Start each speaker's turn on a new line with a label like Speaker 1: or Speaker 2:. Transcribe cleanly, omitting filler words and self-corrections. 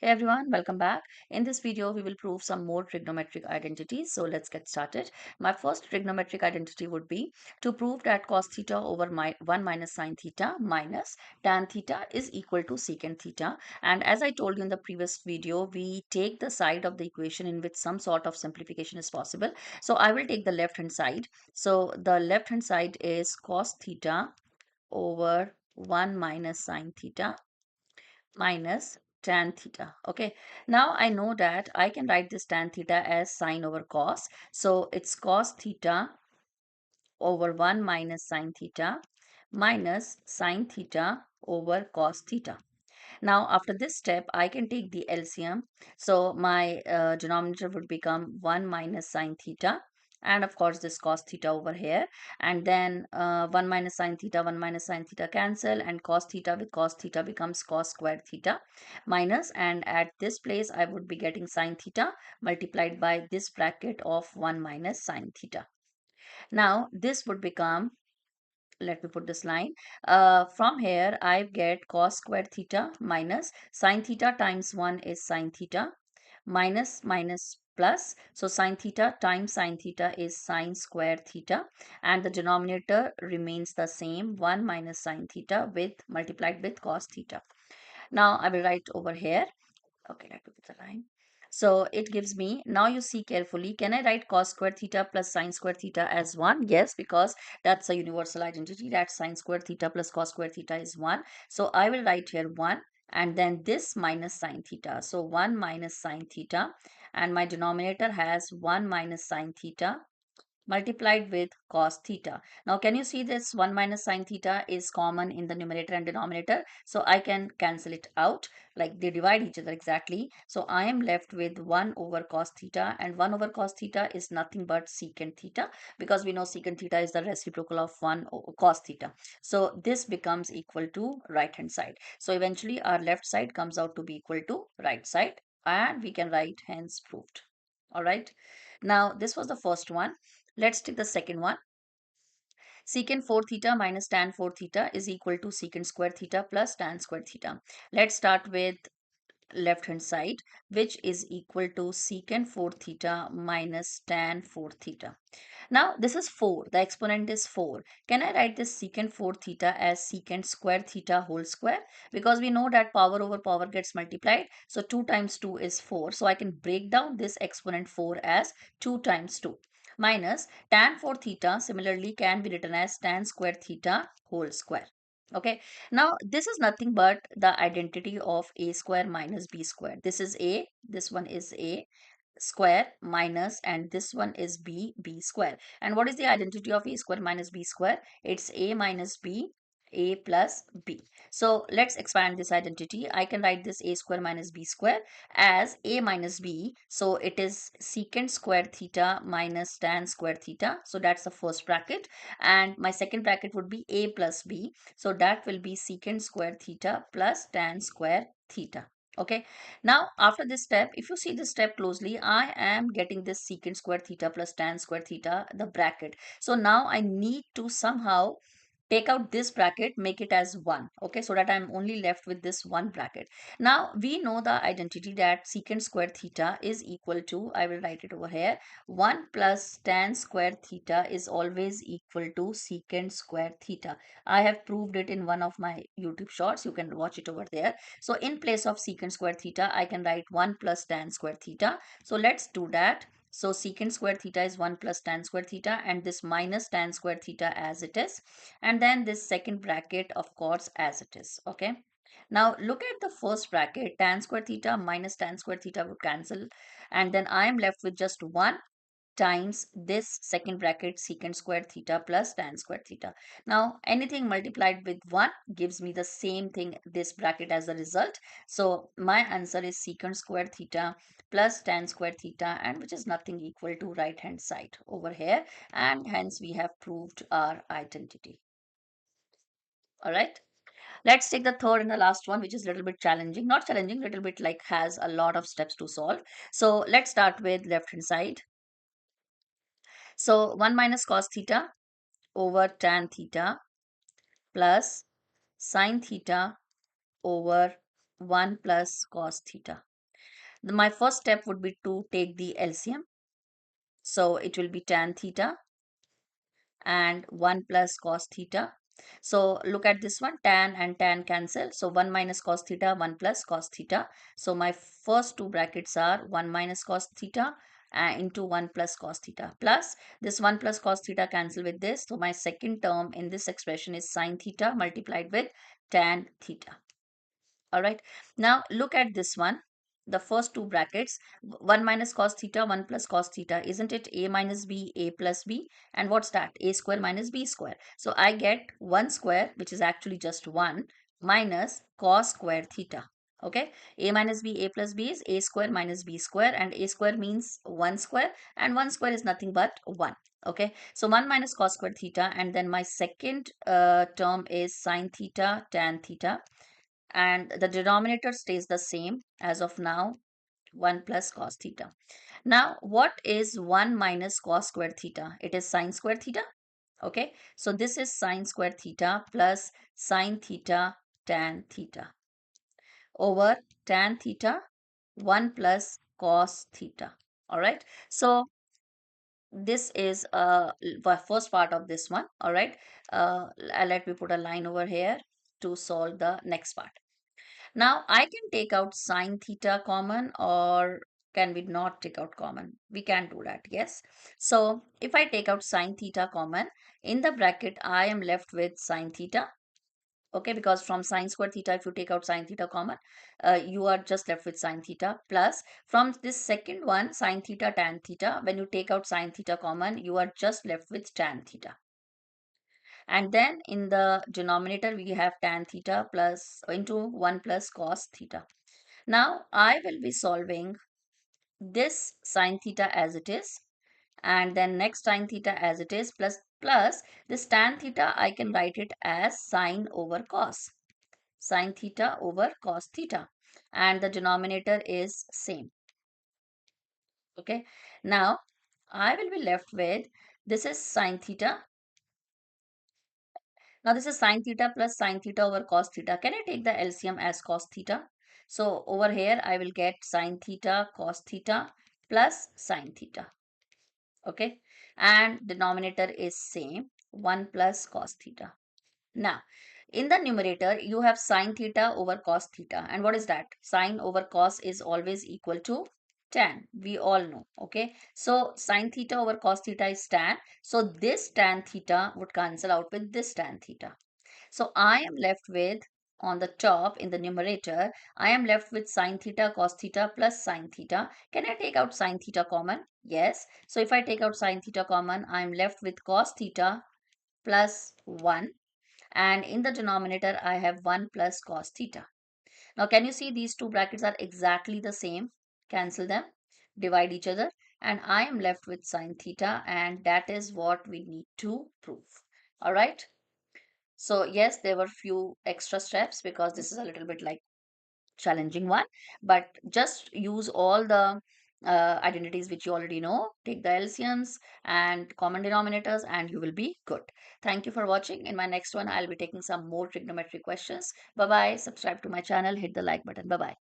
Speaker 1: Hey everyone, welcome back. In this video, we will prove some more trigonometric identities. So let's get started. My first trigonometric identity would be to prove that cos theta over 1 minus sin theta minus tan theta is equal to secant theta. And as I told you in the previous video, we take the side of the equation in which some sort of simplification is possible. So I will take the left hand side. So the left hand side is cos theta over 1 minus sin theta minus tan theta. Okay, now I know that I can write this tan theta as sine over cos. So it's cos theta over 1 minus sine theta minus sine theta over cos theta. Now, after this step, I can take the LCM. So my denominator would become 1 minus sine theta. And of course, this cos theta over here. And then 1 minus sine theta, 1 minus sine theta cancel. And cos theta with cos theta becomes cos squared theta minus. And at this place, I would be getting sine theta multiplied by this bracket of 1 minus sine theta. Now, this would become, let me put this line, from here I get cos squared theta minus sine theta times 1 is sine theta minus minus plus, so sine theta times sine theta is sine squared theta, and the denominator remains the same, 1 minus sine theta with multiplied with cos theta. Now I will write over here. Okay, let me put the line. So it gives me, now you see carefully, can I write cos squared theta plus sine squared theta as 1? Yes, because that's a universal identity, that sine squared theta plus cos squared theta is 1. So I will write here 1 and then this minus sine theta. So 1 minus sine theta, and my denominator has 1 minus sine theta multiplied with cos theta. Now, can you see this 1 minus sine theta is common in the numerator and denominator? So I can cancel it out, like they divide each other exactly. So I am left with 1 over cos theta, and 1 over cos theta is nothing but secant theta, because we know secant theta is the reciprocal of 1 over cos theta. So this becomes equal to right hand side. So eventually our left side comes out to be equal to right side, and we can write hence proved. All right. Now this was the first one. Let's take the second one. Secant 4 theta minus tan 4 theta is equal to secant square theta plus tan square theta. Let's start with left hand side, which is equal to secant 4 theta minus tan 4 theta. Now this is 4, the exponent is 4. Can I write this secant 4 theta as secant square theta whole square? Because we know that power over power gets multiplied. So 2 times 2 is 4. So I can break down this exponent 4 as 2 times 2 minus tan 4 theta similarly can be written as tan square theta whole square. Okay, now this is nothing but the identity of a square minus b square. This is a, this one is a square minus, and this one is b square. And what is the identity of a square minus b square? It's a minus b, a plus b. So let's expand this identity. I can write this a square minus b square as a minus b. So it is secant square theta minus tan square theta. So that's the first bracket. And my second bracket would be a plus b. So that will be secant square theta plus tan square theta. Okay, now after this step, if you see this step closely, I am getting this secant square theta plus tan square theta, the bracket. So now I need to somehow take out this bracket, make it as 1. Okay, so that I'm only left with this one bracket. Now we know the identity that secant square theta is equal to, I will write it over here, 1 plus tan square theta is always equal to secant square theta. I have proved it in one of my YouTube shorts. You can watch it over there. So in place of secant square theta, I can write 1 plus tan square theta. So let's do that. So secant square theta is 1 plus tan square theta, and this minus tan square theta as it is. And then this second bracket, of course, as it is. Okay. Now look at the first bracket, tan square theta minus tan square theta would cancel. And then I am left with just 1 times this second bracket secant square theta plus tan square theta. Now anything multiplied with 1 gives me the same thing, this bracket as a result. So my answer is secant square theta plus tan square theta, and which is nothing equal to right hand side over here, and hence we have proved our identity. All right. Let's take the third and the last one, which is a little bit challenging. Not challenging, little bit like has a lot of steps to solve. So let's start with left hand side. So 1 minus cos theta over tan theta plus sine theta over 1 plus cos theta. My first step would be to take the LCM. So it will be tan theta and 1 plus cos theta. So look at this one, tan and tan cancel. So 1 minus cos theta, 1 plus cos theta. So my first two brackets are 1 minus cos theta into 1 plus cos theta, plus this 1 plus cos theta cancel with this. So my second term in this expression is sin theta multiplied with tan theta. All right. Now look at this one. The first two brackets, 1 minus cos theta, 1 plus cos theta. Isn't it a minus b, a plus b? And what's that? A square minus b square. So I get 1 square, which is actually just 1, minus cos square theta. Okay. A minus b, a plus b is a square minus b square. And a square means 1 square. And 1 square is nothing but 1. Okay. So 1 minus cos square theta. And then my second term is sin theta, tan theta, and the denominator stays the same as of now, 1 plus cos theta. Now what is 1 minus cos square theta? It is sin square theta. Okay, so this is sin square theta plus sin theta tan theta over tan theta 1 plus cos theta. All right, so this is the first part of this one. All right, let me put a line over here to solve the next part. Now I can take out sine theta common, or can we not take out common? We can do that, yes. So if I take out sine theta common, in the bracket I am left with sine theta. Okay, because from sine square theta, if you take out sine theta common, you are just left with sine theta, plus from this second one, sine theta tan theta, when you take out sine theta common, you are just left with tan theta. And then in the denominator, we have tan theta plus into 1 plus cos theta. Now I will be solving this sine theta as it is, and then next sine theta as it is, plus this tan theta I can write it as sine over cos, sine theta over cos theta, and the denominator is same. Okay, now I will be left with, this is sine theta. Now this is sine theta plus sine theta over cos theta. Can I take the LCM as cos theta? So over here I will get sine theta cos theta plus sine theta. Okay, and denominator is same, 1 plus cos theta. Now in the numerator you have sine theta over cos theta, and what is that? Sine over cos is always equal to tan, we all know. Okay, so sine theta over cos theta is tan, so this tan theta would cancel out with this tan theta. So I am left with, on the top in the numerator, I am left with sine theta cos theta plus sine theta. Can I take out sine theta common? Yes. So if I take out sine theta common, I am left with cos theta plus 1. And in the denominator, I have 1 plus cos theta. Now, can you see these two brackets are exactly the same? Cancel them, divide each other, and I am left with sine theta, and that is what we need to prove. All right. So yes, there were few extra steps because this is a little bit like challenging one, but just use all the identities which you already know, take the LCMs and common denominators, and you will be good. Thank you for watching. In my next one, I'll be taking some more trigonometry questions. Bye bye. Subscribe to my channel, hit the like button. Bye bye.